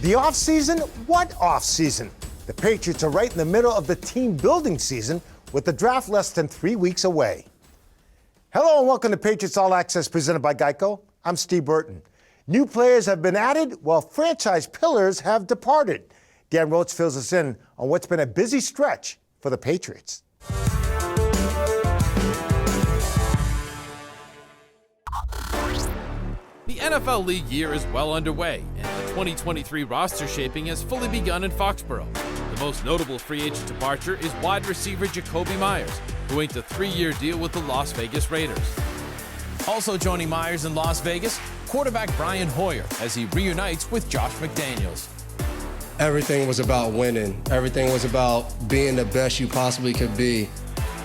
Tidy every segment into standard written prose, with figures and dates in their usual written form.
The offseason? What offseason? The Patriots are right in the middle of the team-building season with the draft less than 3 weeks away. Hello and welcome to Patriots All Access presented by GEICO. I'm Steve Burton. New players have been added while franchise pillars have departed. Dan Roach fills us in on what's been a busy stretch for the Patriots. The NFL League year is well underway, and the 2023 roster shaping has fully begun in Foxboro. The most notable free agent departure is wide receiver Jakobi Meyers, who inked a 3-year deal with the Las Vegas Raiders. Also joining Meyers in Las Vegas, quarterback Brian Hoyer, as he reunites with Josh McDaniels. Everything was about winning. Everything was about being the best you possibly could be.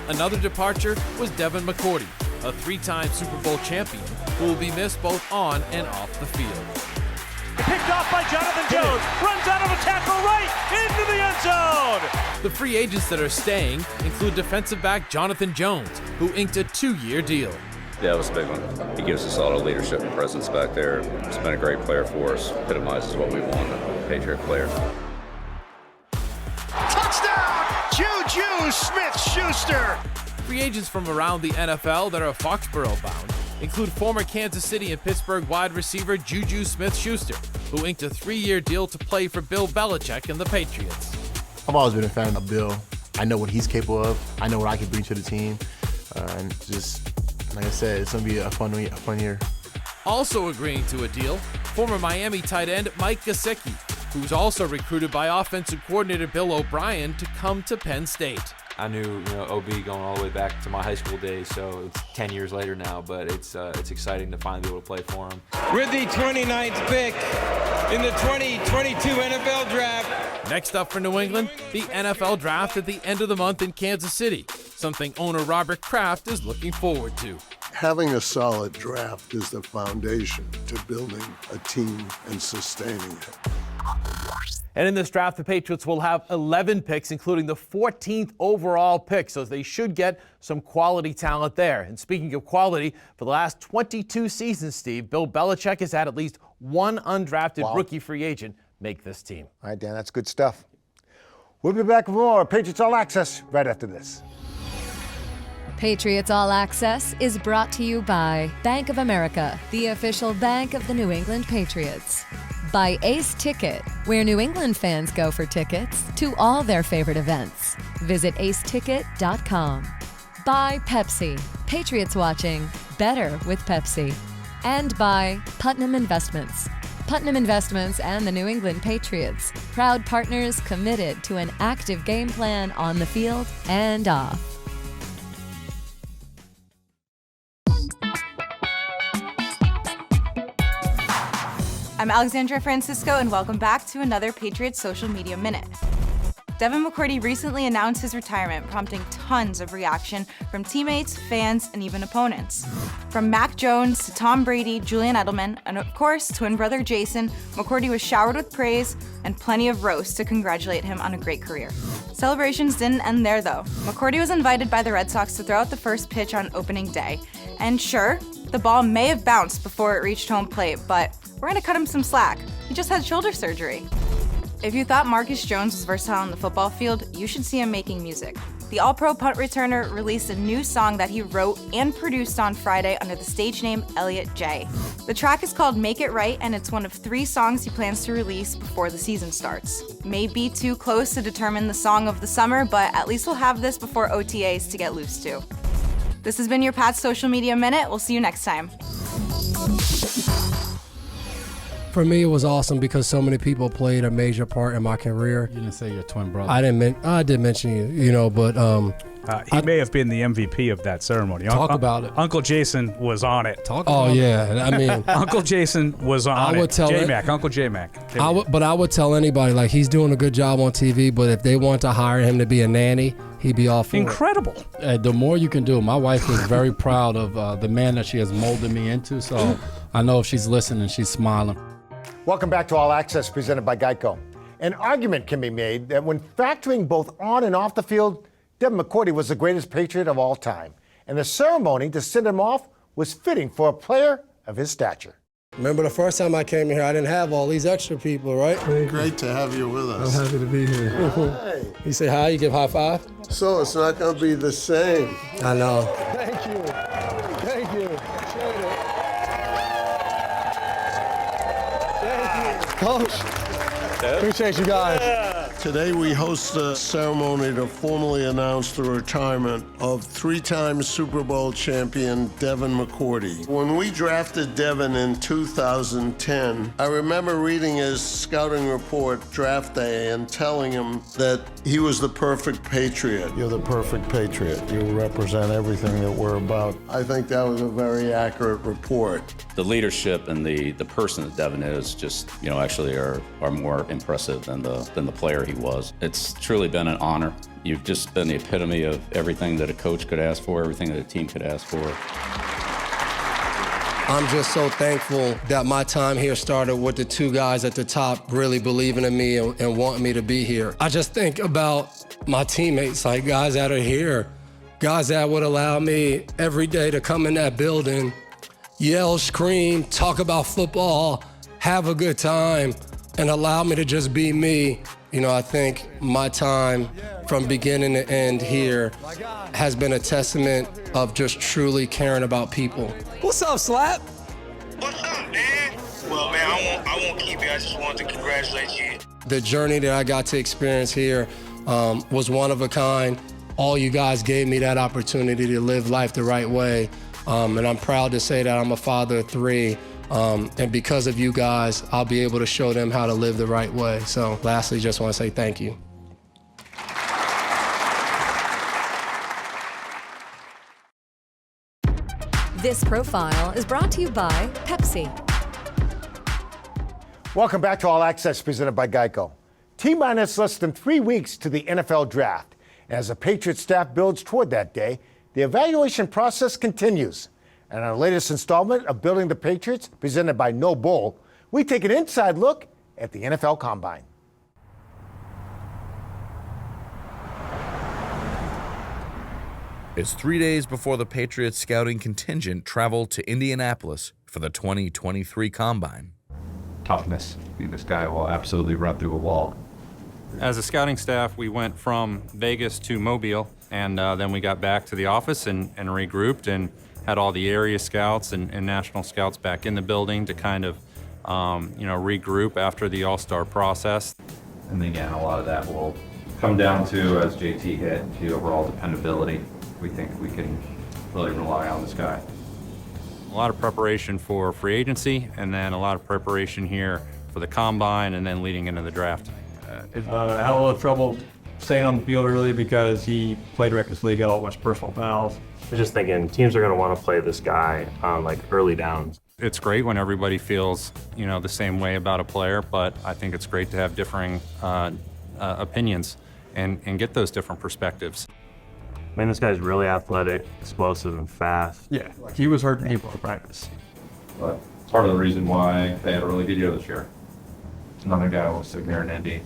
Another departure was Devin McCourty, a 3-time Super Bowl champion who will be missed both on and off the field. Picked off by Jonathan Jones, runs out of a tackle right into the end zone. The free agents that are staying include defensive back Jonathan Jones, who inked a 2-year deal. Yeah, it was a big one. He gives us a lot of leadership and presence back there. He's been a great player for us. Epitomizes what we want, a Patriot player. Touchdown, Juju Smith-Schuster. Free agents from around the NFL that are Foxboro bound include former Kansas City and Pittsburgh wide receiver Juju Smith-Schuster, who inked a 3-year deal to play for Bill Belichick and the Patriots. I've always been a fan of Bill. I know what he's capable of. I know what I can bring to the team. And just, like I said, it's going to be a fun year. Also agreeing to a deal, former Miami tight end Mike Gesicki, who's also recruited by offensive coordinator Bill O'Brien to come to Penn State. I knew, OB going all the way back to my high school days, so it's 10 years later now, but it's exciting to finally be able to play for him. With the 29th pick in the 2022 NFL Draft. Next up for New England, the NFL Draft at the end of the month in Kansas City, something owner Robert Kraft is looking forward to. Having a solid draft is the foundation to building a team and sustaining it. And in this draft, the Patriots will have 11 picks, including the 14th overall pick, so they should get some quality talent there. And speaking of quality, for the last 22 seasons, Steve, Bill Belichick has had at least one undrafted rookie free agent make this team. All right, Dan, that's good stuff. We'll be back with more Patriots All Access right after this. Patriots All Access is brought to you by Bank of America, the official bank of the New England Patriots. By Ace Ticket, where New England fans go for tickets to all their favorite events. Visit aceticket.com. By Pepsi, Patriots watching better with Pepsi. And by Putnam Investments. Putnam Investments and the New England Patriots, proud partners committed to an active game plan on the field and off. I'm Alexandra Francisco, and welcome back to another Patriots Social Media Minute. Devin McCourty recently announced his retirement, prompting tons of reaction from teammates, fans, and even opponents. From Mac Jones to Tom Brady, Julian Edelman, and of course, twin brother Jason, McCourty was showered with praise and plenty of roasts to congratulate him on a great career. Celebrations didn't end there, though. McCourty was invited by the Red Sox to throw out the first pitch on opening day. And sure, the ball may have bounced before it reached home plate, but we're gonna cut him some slack. He just had shoulder surgery. If you thought Marcus Jones was versatile on the football field, you should see him making music. The All-Pro punt returner released a new song that he wrote and produced on Friday under the stage name Elliot J. The track is called Make It Right, and it's one of 3 songs he plans to release before the season starts. May be too close to determine the song of the summer, but at least we'll have this before OTAs to get loose to. This has been your Pat's Social Media Minute. We'll see you next time. For me, it was awesome because so many people played a major part in my career. You didn't say your twin brother. I did mention you, but he may have been the MVP of that ceremony. Talk about it. Uncle Jason was on it. Yeah, I mean, Uncle Jason was on it. J-Mac, Uncle J-Mac. I would tell anybody, like, he's doing a good job on TV, but if they want to hire him to be a nanny, he'd be all for Incredible. it. The more you can do. My wife is very proud of the man that she has molded me into, so I know if she's listening, she's smiling. Welcome back to All Access presented by GEICO. An argument can be made that when factoring both on and off the field, Devin McCourty was the greatest Patriot of all time. And the ceremony to send him off was fitting for a player of his stature. Remember the first time I came here, I didn't have all these extra people, right? Great to have you with us. I'm happy to be here. Hi. You say hi, you give high five? So it's not going to be the same. I know. Thank you. Thank you. Thank you. Coach, appreciate you guys. Today we host a ceremony to formally announce the retirement of three-time Super Bowl champion Devin McCourty. When we drafted Devin in 2010, I remember reading his scouting report draft day and telling him that he was the perfect Patriot. You're the perfect Patriot. You represent everything that we're about. I think that was a very accurate report. The leadership and the person that Devin is just, actually are more impressive than the player he was. It's truly been an honor. You've just been the epitome of everything that a coach could ask for, everything that a team could ask for. I'm just so thankful that my time here started with the two guys at the top really believing in me and wanting me to be here. I just think about my teammates, like guys that are here, guys that would allow me every day to come in that building, yell, scream, talk about football, have a good time, and allow me to just be me. I think my time from beginning to end here has been a testament of just truly caring about people. What's up, Slap? What's up, man? Well, man, I won't keep you. I just wanted to congratulate you. The journey that I got to experience here was one of a kind. All you guys gave me that opportunity to live life the right way. And I'm proud to say that I'm a father of three. And because of you guys, I'll be able to show them how to live the right way. So lastly, just want to say thank you. This profile is brought to you by Pepsi. Welcome back to All Access presented by GEICO. T-minus less than 3 weeks to the NFL draft. As the Patriots staff builds toward that day, the evaluation process continues. And our latest installment of Building the Patriots, presented by No Bull, we take an inside look at the NFL Combine. It's 3 days before the Patriots scouting contingent traveled to Indianapolis for the 2023 Combine. Toughness. This guy will absolutely run through a wall. As a scouting staff, we went from Vegas to Mobile, and then we got back to the office and regrouped and had all the area scouts and national scouts back in the building to kind of, regroup after the All-Star process. And again, a lot of that will come down to, as JT hit, the overall dependability. We think we can really rely on this guy. A lot of preparation for free agency, and then a lot of preparation here for the Combine, and then leading into the draft. I had a little trouble staying on the field early because he played recklessly, got a bunch of personal fouls. I was just thinking teams are going to want to play this guy on early downs. It's great when everybody feels, the same way about a player, but I think it's great to have differing opinions and get those different perspectives. I mean, this guy's really athletic, explosive, and fast. Yeah, he was hurting people in practice. But part of the reason why they had a really good year this year. Another guy who was sitting there in Indy.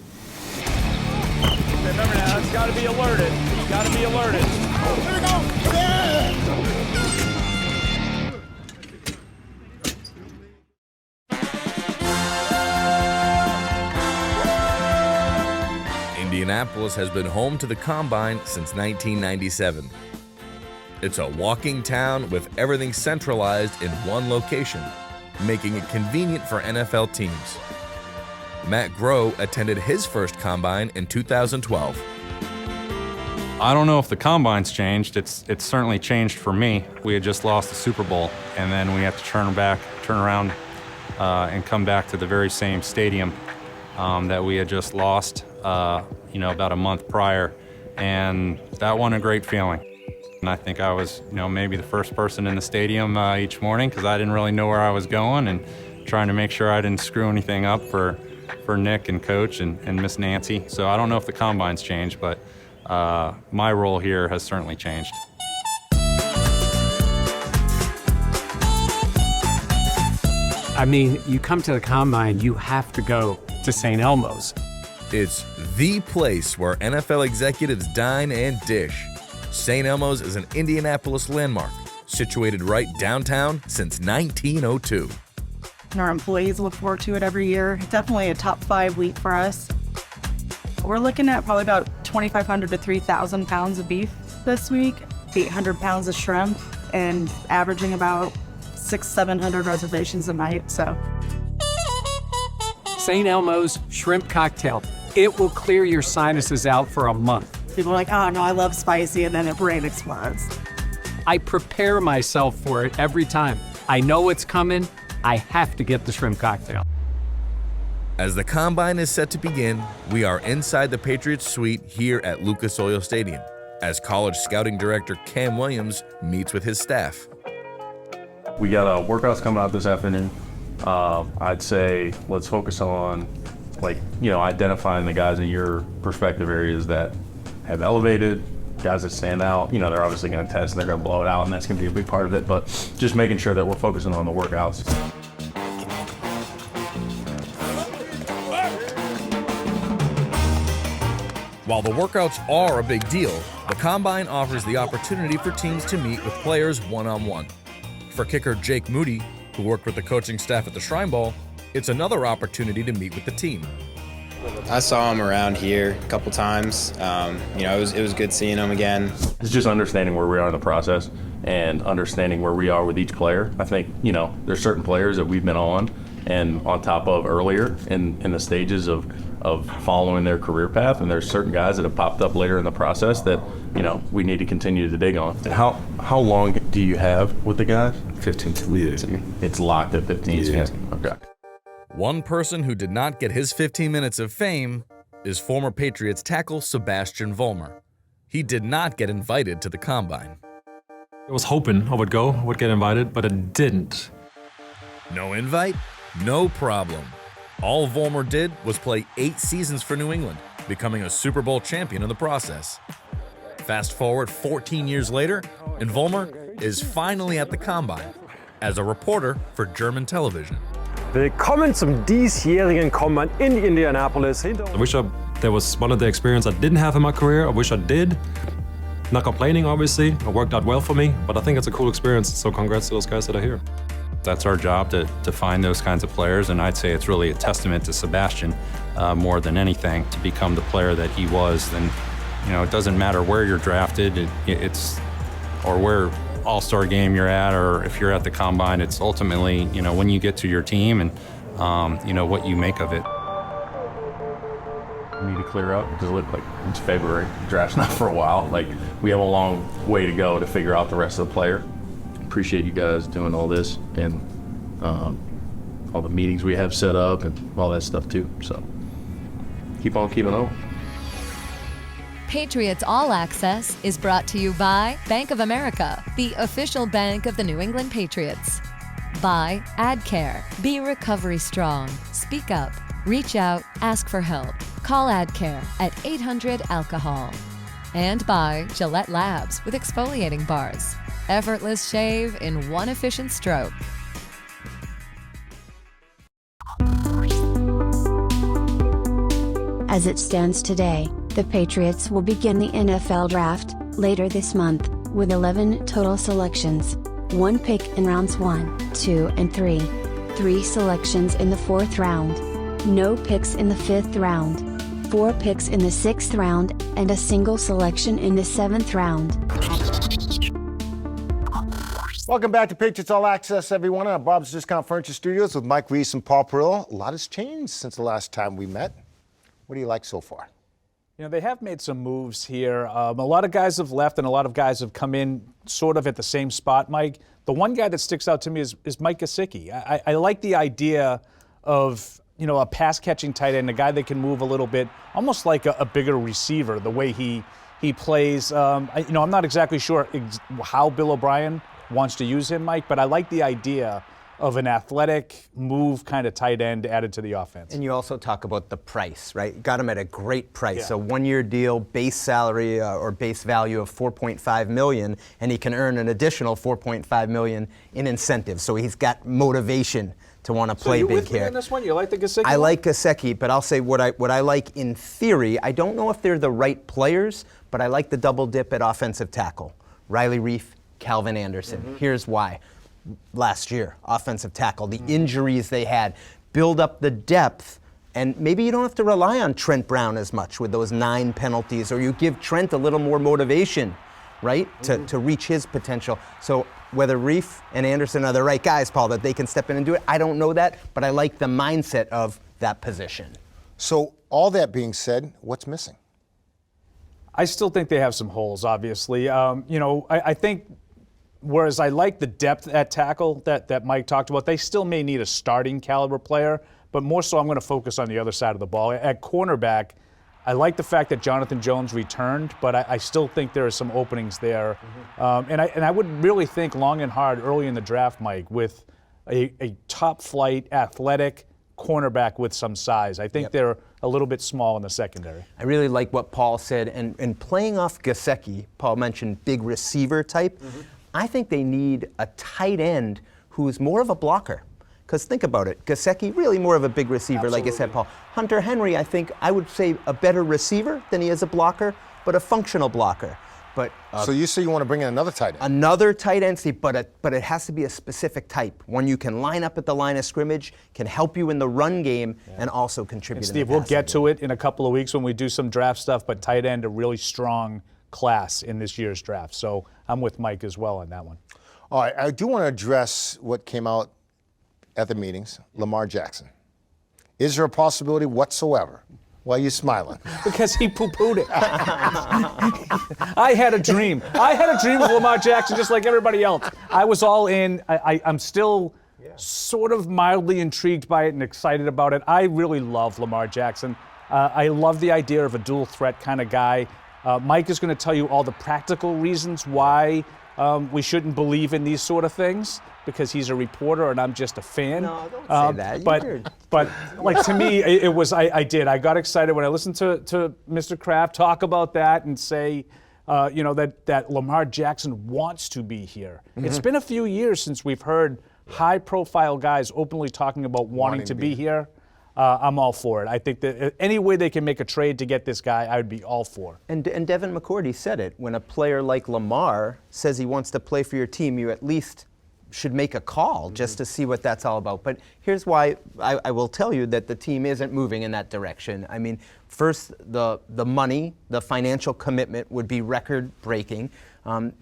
Remember now, it's got to be alerted. You got to be alerted. Here we go. Yeah! Indianapolis has been home to the Combine since 1997. It's a walking town with everything centralized in one location, making it convenient for NFL teams. Matt Groh attended his first Combine in 2012. I don't know if the Combine's changed. It's certainly changed for me. We had just lost the Super Bowl, and then we had to turn around, and come back to the very same stadium that we had just lost, about a month prior, and that wasn't a great feeling. And I think I was, maybe the first person in the stadium each morning because I didn't really know where I was going and trying to make sure I didn't screw anything up for Nick and Coach and Miss Nancy. So I don't know if the Combine's changed, but my role here has certainly changed. I mean, you come to the Combine, you have to go to St. Elmo's. It's the place where NFL executives dine and dish. St. Elmo's is an Indianapolis landmark, situated right downtown since 1902. and our employees look forward to it every year. Definitely a top 5 week for us. We're looking at probably about 2,500 to 3,000 pounds of beef this week, 800 pounds of shrimp, and averaging about 600-700 reservations a night. So, St. Elmo's Shrimp Cocktail. It will clear your sinuses out for a month. people are like, oh no, I love spicy, and then their brain explodes. I prepare myself for it every time. I know it's coming. I have to get the shrimp cocktail. As the Combine is set to begin, we are inside the Patriots suite here at Lucas Oil Stadium as college scouting director Cam Williams meets with his staff. We got workouts coming out this afternoon. I'd say let's focus on identifying the guys in your perspective areas that have elevated, guys that stand out. They're obviously going to test and they're going to blow it out, and that's going to be a big part of it, but just making sure that we're focusing on the workouts. While the workouts are a big deal, the Combine offers the opportunity for teams to meet with players one-on-one. For kicker Jake Moody, who worked with the coaching staff at the Shrine Bowl, it's another opportunity to meet with the team. I saw him around here a couple times. It was good seeing him again. It's just understanding where we are in the process and understanding where we are with each player. I think, there's certain players that we've been on and on top of earlier in the stages of following their career path, and there's certain guys that have popped up later in the process that we need to continue to dig on. How long do you have with the guys? 15 years. It's locked at 15 years. Okay. One person who did not get his 15 minutes of fame is former Patriots tackle Sebastian Vollmer. He did not get invited to the Combine. I was hoping I would get invited, but I didn't. No invite? No problem. All Vollmer did was play 8 seasons for New England, becoming a Super Bowl champion in the process. Fast forward 14 years later, and Vollmer is finally at the Combine as a reporter for German television. Willkommen zum diesjährigen Combine in Indianapolis. I wish there was one of the experience I didn't have in my career. I wish I did. Not complaining, obviously. It worked out well for me, but I think it's a cool experience, so congrats to those guys that are here. That's our job to find those kinds of players, and I'd say it's really a testament to Sebastian more than anything to become the player that he was. Then, it doesn't matter where you're drafted, or where all-star game you're at, or if you're at the Combine. It's ultimately, when you get to your team and what you make of it. We need to clear up because it looked like it's February. The draft's not for a while. We have a long way to go to figure out the rest of the player. Appreciate you guys doing all this and all the meetings we have set up and all that stuff too. So keep on keeping on. Patriots All Access is brought to you by Bank of America, the official bank of the New England Patriots. By AdCare. Be recovery strong. Speak up. Reach out. Ask for help. Call AdCare at 800-ALCOHOL. And by Gillette Labs with exfoliating bars. Effortless shave in one efficient stroke. As it stands today, the Patriots will begin the NFL Draft later this month, with 11 total selections. 1 pick in rounds 1, 2, and 3. 3 selections in the 4th round. No picks in the 5th round. 4 picks in the 6th round, and a single selection in the 7th round. Welcome back to Patriots All Access, everyone. I'm Bob's Discount Furniture Studios with Mike Reese and Paul Perillo. A lot has changed since the last time we met. What do you like so far? They have made some moves here. A lot of guys have left and a lot of guys have come in sort of at the same spot, Mike. The one guy that sticks out to me is Mike Gesicki. I like the idea of, a pass-catching tight end, a guy that can move a little bit, almost like a bigger receiver, the way he plays. I'm not exactly sure how Bill O'Brien wants to use him, Mike, but I like the idea of an athletic move kind of tight end added to the offense. And you also talk about the price, right? Got him at a great price. Yeah. A 1-year deal, base salary or base value of $4.5 million, and he can earn an additional $4.5 million in incentives. So he's got motivation to want to play big here. So you with me on this one? You like the Gesicki? I like Gesicki, but I'll say what I like in theory. I don't know if they're the right players, but I like the double dip at offensive tackle. Riley Reef, Calvin Anderson. Mm-hmm. Here's why. last year, offensive tackle, the injuries they had, build up the depth. And maybe you don't have to rely on Trent Brown as much with those 9 penalties, or you give Trent a little more motivation, right, to reach his potential. So whether Reif and Anderson are the right guys, Paul, that they can step in and do it, I don't know that, but I like the mindset of that position. So all that being said, what's missing? I still think they have some holes, obviously. I think whereas I like the depth at tackle that Mike talked about, they still may need a starting caliber player, but more so I'm going to focus on the other side of the ball. At cornerback, I like the fact that Jonathan Jones returned, but I still think there are some openings there. And I would really think long and hard early in the draft, Mike, with a top-flight, athletic cornerback with some size. I think they're a little bit small in the secondary. I really like what Paul said, and playing off Gesicki, Paul mentioned big receiver type. I think they need a tight end who's more of a blocker. Because think about it, Gesicki, really more of a big receiver, like you said, Paul. Hunter Henry, I think I would say a better receiver than he is a blocker, but a functional blocker. But so you say you want to bring in another tight end? Another tight end, Steve, but it has to be a specific type. One you can line up at the line of scrimmage, can help you in the run game, and also contribute. And Steve, we'll get to it in a couple of weeks when we do some draft stuff, but tight end, a really strong class in this year's draft. So I'm with Mike as well on that one. All right, I do want to address what came out at the meetings, Lamar Jackson. Is there a possibility whatsoever? Why are you smiling? Because he poo-pooed it. I had a dream. I had a dream of Lamar Jackson just like everybody else. I was all in. I'm still sort of mildly intrigued by it and excited about it. I really love Lamar Jackson. I love the idea of a dual threat kind of guy. Mike is going to tell you all the practical reasons why we shouldn't believe in these sort of things, because he's a reporter and I'm just a fan. No, don't say that. But like to me, it was, I got excited when I listened to Mr. Kraft talk about that and say, that Lamar Jackson wants to be here. It's been a few years since we've heard high-profile guys openly talking about wanting to be here. I'm all for it. I think that any way they can make a trade to get this guy, I would be all for. And Devin McCourty said it. When a player like Lamar says he wants to play for your team, you at least should make a call just to see what that's all about. But here's why I will tell you that the team isn't moving in that direction. I mean, first, the money, the financial commitment would be record-breaking.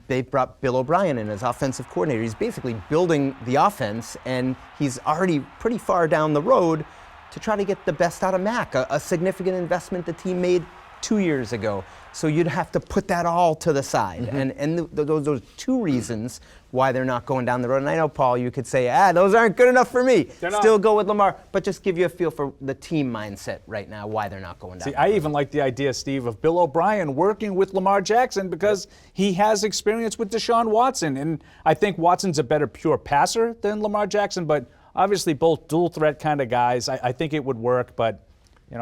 They brought Bill O'Brien in as offensive coordinator. He's basically building the offense, and he's already pretty far down the road to try to get the best out of Mac, a significant investment the team made 2 years ago. So you'd have to put that all to the side. And those 2 reasons why they're not going down the road. And I know, Paul, you could say, those aren't good enough for me. Still go with Lamar. But just give you a feel for the team mindset right now, why they're not going down the road. I even like the idea, Steve, of Bill O'Brien working with Lamar Jackson because he has experience with Deshaun Watson. And I think Watson's a better pure passer than Lamar Jackson, but obviously both dual threat kind of guys. I think it would work, but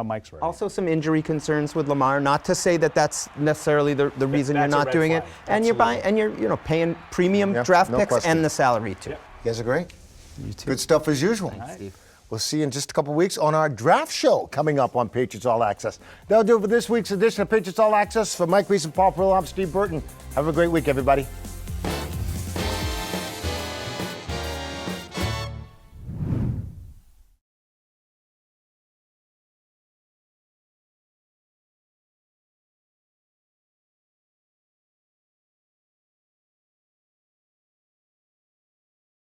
Mike's right. Also some injury concerns with Lamar. Not to say that that's necessarily the reason you're not doing it. And you're buying, and you're paying premium draft picks and the salary too. You guys are great. You too. Good stuff as usual. Thanks, Steve. We'll see you in just a couple weeks on our draft show coming up on Patriots All Access. That'll do it for this week's edition of Patriots All Access. For Mike Reese and Paul Pearl, I'm Steve Burton. Have a great week, everybody.